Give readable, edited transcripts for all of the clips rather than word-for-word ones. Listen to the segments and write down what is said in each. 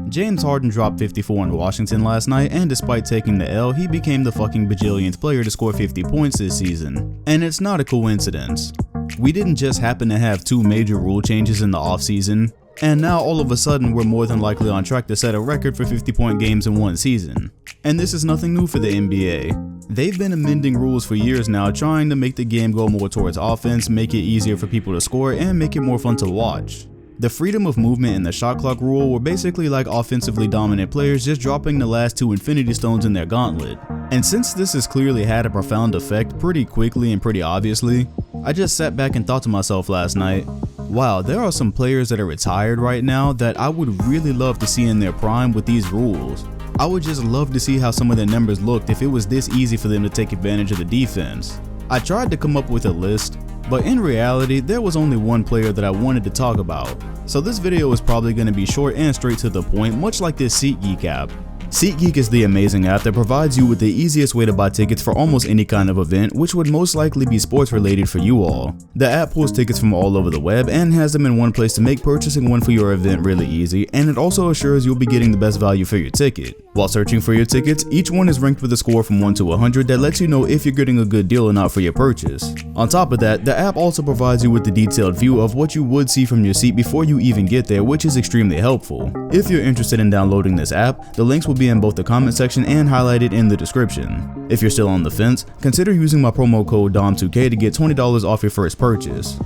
James Harden dropped 54 in Washington last night, and despite taking the L, he became the fucking bajillionth player to score 50 points this season. And it's not a coincidence. We didn't just happen to have 2 major rule changes in the offseason, and now all of a sudden we're more than likely on track to set a record for 50-point games in one season. And this is nothing new for the NBA. They've been amending rules for years now, trying to make the game go more towards offense, make it easier for people to score, and make it more fun to watch. The freedom of movement and the shot clock rule were basically like offensively dominant players just dropping the last 2 infinity stones in their gauntlet. And since this has clearly had a profound effect pretty quickly and pretty obviously, I just sat back and thought to myself last night, wow, there are some players that are retired right now that I would really love to see in their prime with these rules. I would just love to see how some of their numbers looked if it was this easy for them to take advantage of the defense. I tried to come up with a list, but in reality, there was only one player that I wanted to talk about. So this video is probably going to be short and straight to the point, much like this SeatGeek app. SeatGeek is the amazing app that provides you with the easiest way to buy tickets for almost any kind of event, which would most likely be sports related for you all. The app pulls tickets from all over the web and has them in one place to make purchasing one for your event really easy, and it also assures you'll be getting the best value for your ticket. While searching for your tickets, each one is ranked with a score from 1 to 100 that lets you know if you're getting a good deal or not for your purchase. On top of that, the app also provides you with the detailed view of what you would see from your seat before you even get there, which is extremely helpful. If you're interested in downloading this app, the links will be in both the comment section and highlighted in the description. If you're still on the fence, consider using my promo code DOM2K to get $20 off your first purchase.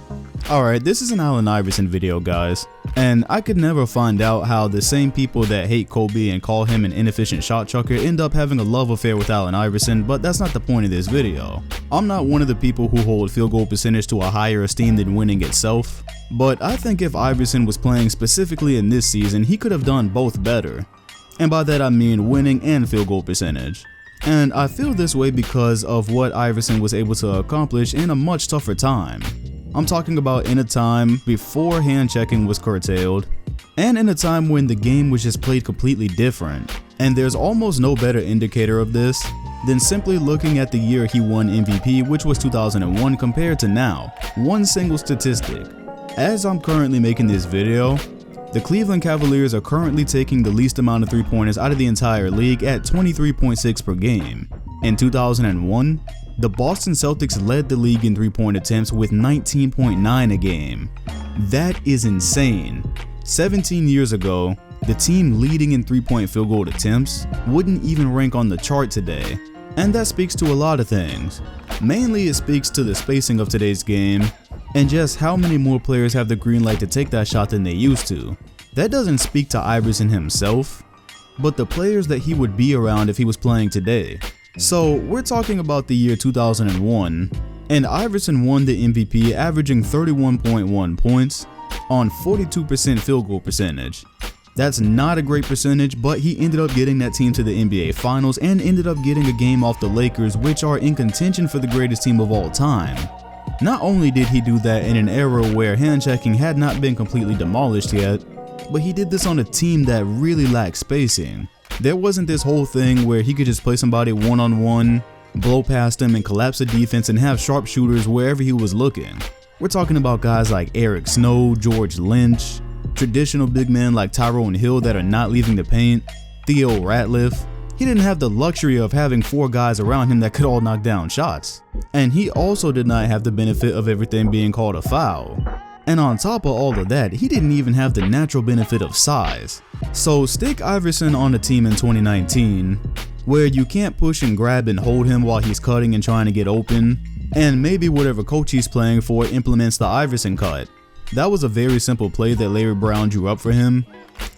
Alright, this is an Allen Iverson video, guys, and I could never find out how the same people that hate Kobe and call him an inefficient shot chucker end up having a love affair with Allen Iverson, but that's not the point of this video. I'm not one of the people who hold field goal percentage to a higher esteem than winning itself, but I think if Iverson was playing specifically in this season, he could have done both better. And by that I mean winning and field goal percentage. And I feel this way because of what Iverson was able to accomplish in a much tougher time. I'm talking about in a time before hand checking was curtailed, and in a time when the game was just played completely different. And there's almost no better indicator of this than simply looking at the year he won MVP, which was 2001, compared to now. One single statistic. As I'm currently making this video, the Cleveland Cavaliers are currently taking the least amount of 3-pointers out of the entire league at 23.6 per game. In 2001, the Boston Celtics led the league in 3-point attempts with 19.9 a game. That is insane. 17 years ago, the team leading in 3-point field goal attempts wouldn't even rank on the chart today. And that speaks to a lot of things. Mainly it speaks to the spacing of today's game, and just how many more players have the green light to take that shot than they used to. That doesn't speak to Iverson himself, but the players that he would be around if he was playing today. So we're talking about the year 2001, and Iverson won the MVP averaging 31.1 points on 42% field goal percentage. That's not a great percentage, but he ended up getting that team to the NBA Finals and ended up getting a game off the Lakers, which are in contention for the greatest team of all time. Not only did he do that in an era where hand checking had not been completely demolished yet, but he did this on a team that really lacked spacing. There wasn't this whole thing where he could just play somebody one-on-one, blow past them and collapse the defense and have sharpshooters wherever he was looking. We're talking about guys like Eric Snow, George Lynch, traditional big men like Tyrone Hill that are not leaving the paint, Theo Ratliff. He didn't have the luxury of having 4 guys around him that could all knock down shots. And he also did not have the benefit of everything being called a foul. And on top of all of that, he didn't even have the natural benefit of size. So stick Iverson on a team in 2019, where you can't push and grab and hold him while he's cutting and trying to get open, and maybe whatever coach he's playing for implements the Iverson cut. That was a very simple play that Larry Brown drew up for him,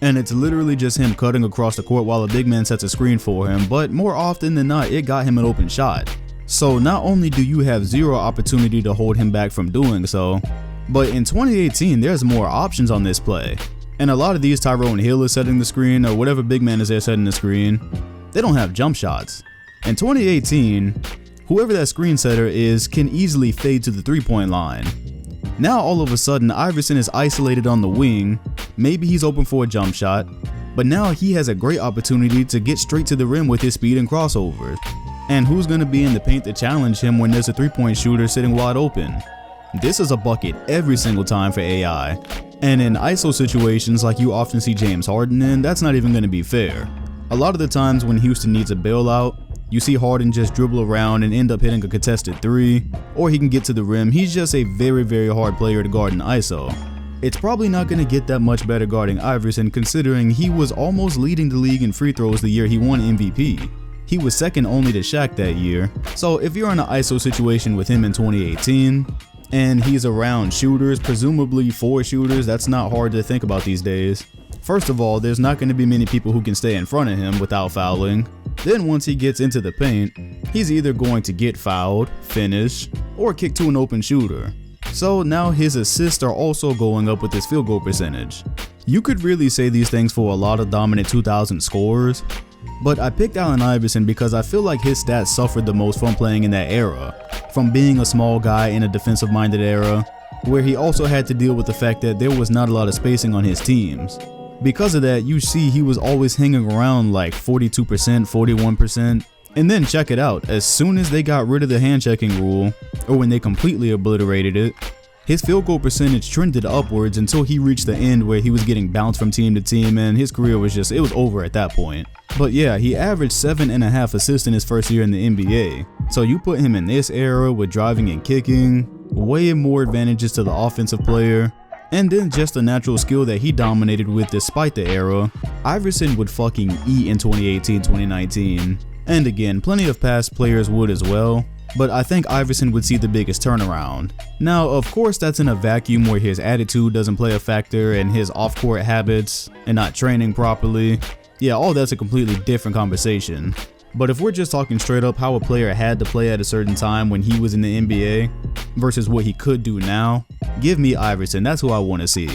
and it's literally just him cutting across the court while a big man sets a screen for him, but more often than not, it got him an open shot. So not only do you have zero opportunity to hold him back from doing so, but in 2018, there's more options on this play. And a lot of these Tyrone Hill is setting the screen, or whatever big man is there setting the screen, they don't have jump shots. In 2018, whoever that screen setter is can easily fade to the 3-point line. Now all of a sudden Iverson is isolated on the wing, maybe he's open for a jump shot, but now he has a great opportunity to get straight to the rim with his speed and crossovers. And who's going to be in the paint to challenge him when there's a 3-point shooter sitting wide open? This is a bucket every single time for AI. And in ISO situations like you often see James Harden in, that's not even going to be fair. A lot of the times when Houston needs a bailout, you see Harden just dribble around and end up hitting a contested 3, or he can get to the rim. He's just a very hard player to guard in ISO. It's probably not going to get that much better guarding Iverson, considering he was almost leading the league in free throws the year he won MVP. He was second only to Shaq that year. So if you're in an ISO situation with him in 2018, and he's around shooters, presumably 4 shooters, that's not hard to think about these days. First of all, there's not going to be many people who can stay in front of him without fouling. Then once he gets into the paint, he's either going to get fouled, finish, or kick to an open shooter. So now his assists are also going up with his field goal percentage. You could really say these things for a lot of dominant 2000 scorers, but I picked Allen Iverson because I feel like his stats suffered the most from playing in that era, from being a small guy in a defensive-minded era, where he also had to deal with the fact that there was not a lot of spacing on his teams. Because of that, you see he was always hanging around like 42%, 41%. And then check it out, as soon as they got rid of the hand checking rule, or when they completely obliterated it, his field goal percentage trended upwards until he reached the end where he was getting bounced from team to team, and his career was just, it was over at that point. But yeah, he averaged 7.5 assists in his first year in the NBA. So you put him in this era with driving and kicking, way more advantages to the offensive player, and then just a natural skill that he dominated with despite the era, Iverson would fucking eat in 2018-2019. And again, plenty of past players would as well, but I think Iverson would see the biggest turnaround. Now, of course, that's in a vacuum where his attitude doesn't play a factor and his off-court habits and not training properly. Yeah, all that's a completely different conversation. But if we're just talking straight up how a player had to play at a certain time when he was in the NBA versus what he could do now, give me Iverson, that's who I want to see.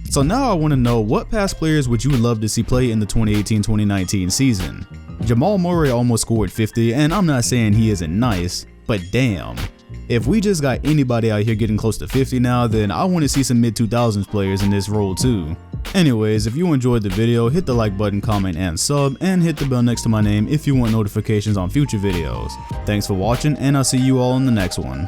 So now I want to know, what past players would you love to see play in the 2018-2019 season? Jamal Murray almost scored 50, and I'm not saying he isn't nice, but damn. If we just got anybody out here getting close to 50 now, then I want to see some mid-2000s players in this role too. Anyways, if you enjoyed the video, hit the like button, comment, and sub, and hit the bell next to my name if you want notifications on future videos. Thanks for watching, and I'll see you all in the next one.